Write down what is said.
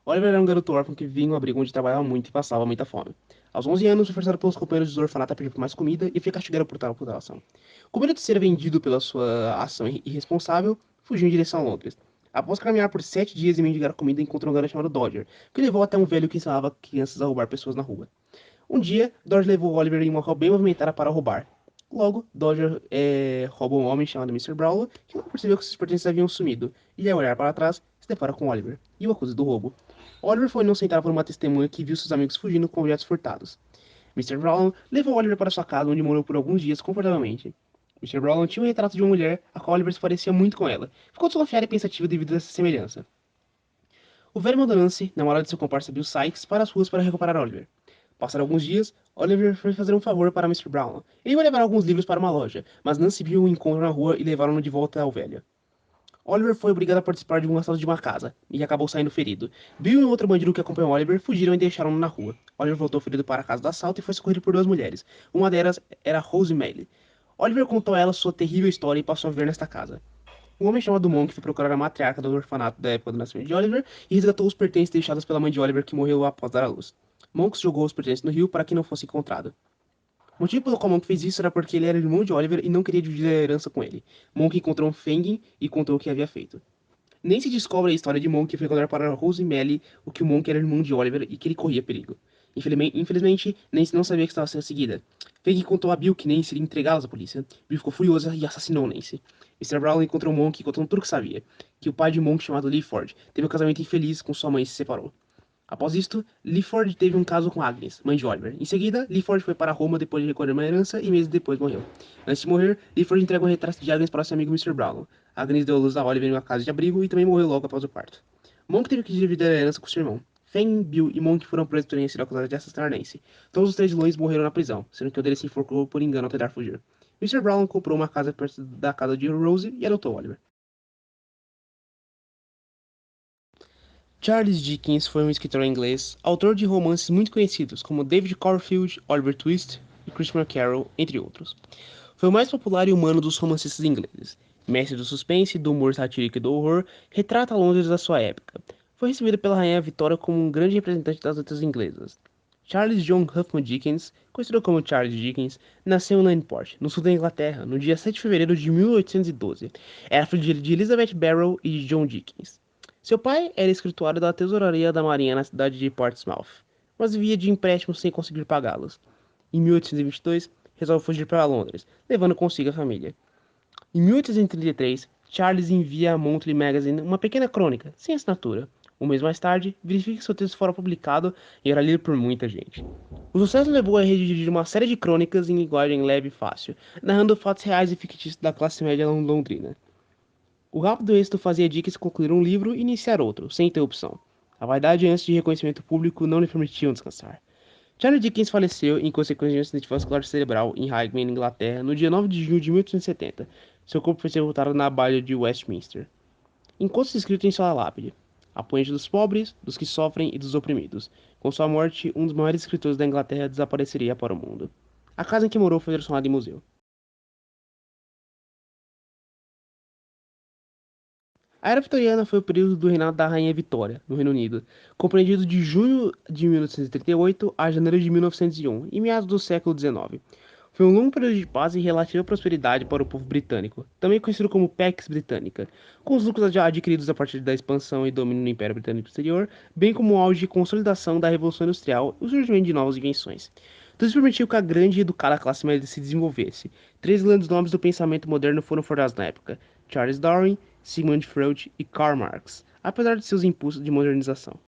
Oliver era um garoto órfão que vivia em um abrigo onde trabalhava muito e passava muita fome. Aos 11 anos, foi forçado pelos companheiros do orfanato a pedir por mais comida e foi castigado por tal ação. Com medo de ser vendido pela sua ação irresponsável, fugiu em direção a Londres. Após caminhar por 7 dias e mendigar comida, encontrou um garoto chamado Dodger, que levou até um velho que ensinava crianças a roubar pessoas na rua. Um dia, Dodger levou Oliver em uma rua bem movimentada para roubar. Logo, Dodger rouba um homem chamado Mister Brownlow, que não percebeu que seus pertences haviam sumido, e ao olhar para trás, se depara com Oliver, e o acusa do roubo. Oliver foi inocentado por uma testemunha que viu seus amigos fugindo com objetos furtados. Mister Brownlow levou Oliver para sua casa, onde morou por alguns dias confortavelmente. Mister Brownlow tinha um retrato de uma mulher, a qual Oliver se parecia muito com ela. Ficou desconfiado e pensativo devido a essa semelhança. O velho mandou Nancy, namorado de seu comparsa Bill Sykes, para as ruas para recuperar Oliver. Passaram alguns dias, Oliver foi fazer um favor para Mr. Brown. Ele ia levar alguns livros para uma loja, mas Nancy viu o encontro na rua e levaram-no de volta ao velho. Oliver foi obrigado a participar de um assalto de uma casa, e acabou saindo ferido. Bill e um outro bandido que acompanhou Oliver fugiram e deixaram-no na rua. Oliver voltou ferido para a casa do assalto e foi socorrido por duas mulheres. Uma delas era Rose May. Oliver contou a ela sua terrível história e passou a viver nesta casa. Um homem chamado Monk foi procurar a matriarca do orfanato da época do nascimento de Oliver e resgatou os pertences deixados pela mãe de Oliver que morreu após dar à luz. Monk jogou os pertences no rio para que não fosse encontrado. O motivo pelo qual Monk fez isso era porque ele era irmão de Oliver e não queria dividir a herança com ele. Monk encontrou um Fengin e contou o que havia feito. Nem se descobre a história de Monk que foi contar para Rose Melly o que o Monk era irmão de Oliver e que ele corria perigo. Infelizmente, Nancy não sabia que estava sendo seguida. Fagin contou a Bill que Nancy iria entregá-las à polícia. Bill ficou furiosa e assassinou Nancy. Mr. Brown encontrou Monk e contou tudo o que sabia. Que o pai de Monk, chamado Lee Ford, teve um casamento infeliz com sua mãe e se separou. Após isto, Lee Ford teve um caso com Agnes, mãe de Oliver. Em seguida, Lee Ford foi para Roma depois de recolher uma herança e meses depois morreu. Antes de morrer, Lee Ford entregou um retrato de Agnes para seu amigo Mr. Brown. Agnes deu luz a Oliver em uma casa de abrigo e também morreu logo após o parto. Monk teve que dividir a herança com seu irmão. Fang, Bill e Monk foram presos por terem sido acusados de assassinar Nancy. Todos os três vilões morreram na prisão, sendo que um deles se enforcou por engano ao tentar fugir. Mr. Brown comprou uma casa perto da casa de Rose e adotou Oliver. Charles Dickens foi um escritor inglês, autor de romances muito conhecidos como David Copperfield, Oliver Twist e Christmas Carol, entre outros. Foi o mais popular e humano dos romancistas ingleses. Mestre do suspense, do humor satírico e do horror, retrata Londres da sua época. Foi recebido pela Rainha Vitória como um grande representante das letras inglesas. Charles John Huffman Dickens, conhecido como Charles Dickens, nasceu em Landport, no sul da Inglaterra, no dia 7 de fevereiro de 1812. Era filho de Elizabeth Barrow e de John Dickens. Seu pai era escrituário da Tesouraria da Marinha na cidade de Portsmouth, mas vivia de empréstimos sem conseguir pagá-los. Em 1822, resolve fugir para Londres, levando consigo a família. Em 1833, Charles envia a Monthly Magazine uma pequena crônica, sem assinatura. Um mês mais tarde, verifica que seu texto fora publicado e era lido por muita gente. O sucesso levou a redigir uma série de crônicas em linguagem leve e fácil, narrando fatos reais e fictícios da classe média londrina. O rápido êxito fazia Dickens concluir um livro e iniciar outro, sem interrupção. A vaidade antes de reconhecimento público não lhe permitiam descansar. Charles Dickens faleceu em consequência de um acidente vascular cerebral em Highgate, Inglaterra, no dia 9 de junho de 1870. Seu corpo foi sepultado na abadia de Westminster. Enquanto escrito em sua lápide: apoiante dos pobres, dos que sofrem e dos oprimidos. Com sua morte, um dos maiores escritores da Inglaterra desapareceria para o mundo. A casa em que morou foi transformada em museu. A Era Vitoriana foi o período do reinado da Rainha Vitória, no Reino Unido, compreendido de junho de 1938 a janeiro de 1901, e meados do século XIX. Foi um longo período de paz e relativa prosperidade para o povo britânico, também conhecido como Pax Britânica, com os lucros já adquiridos a partir da expansão e domínio do Império Britânico exterior, bem como o auge e consolidação da Revolução Industrial e o surgimento de novas invenções. Tudo isso permitiu que a grande e educada classe média se desenvolvesse. Três grandes nomes do pensamento moderno foram forjados na época: Charles Darwin, Sigmund Freud e Karl Marx, apesar de seus impulsos de modernização.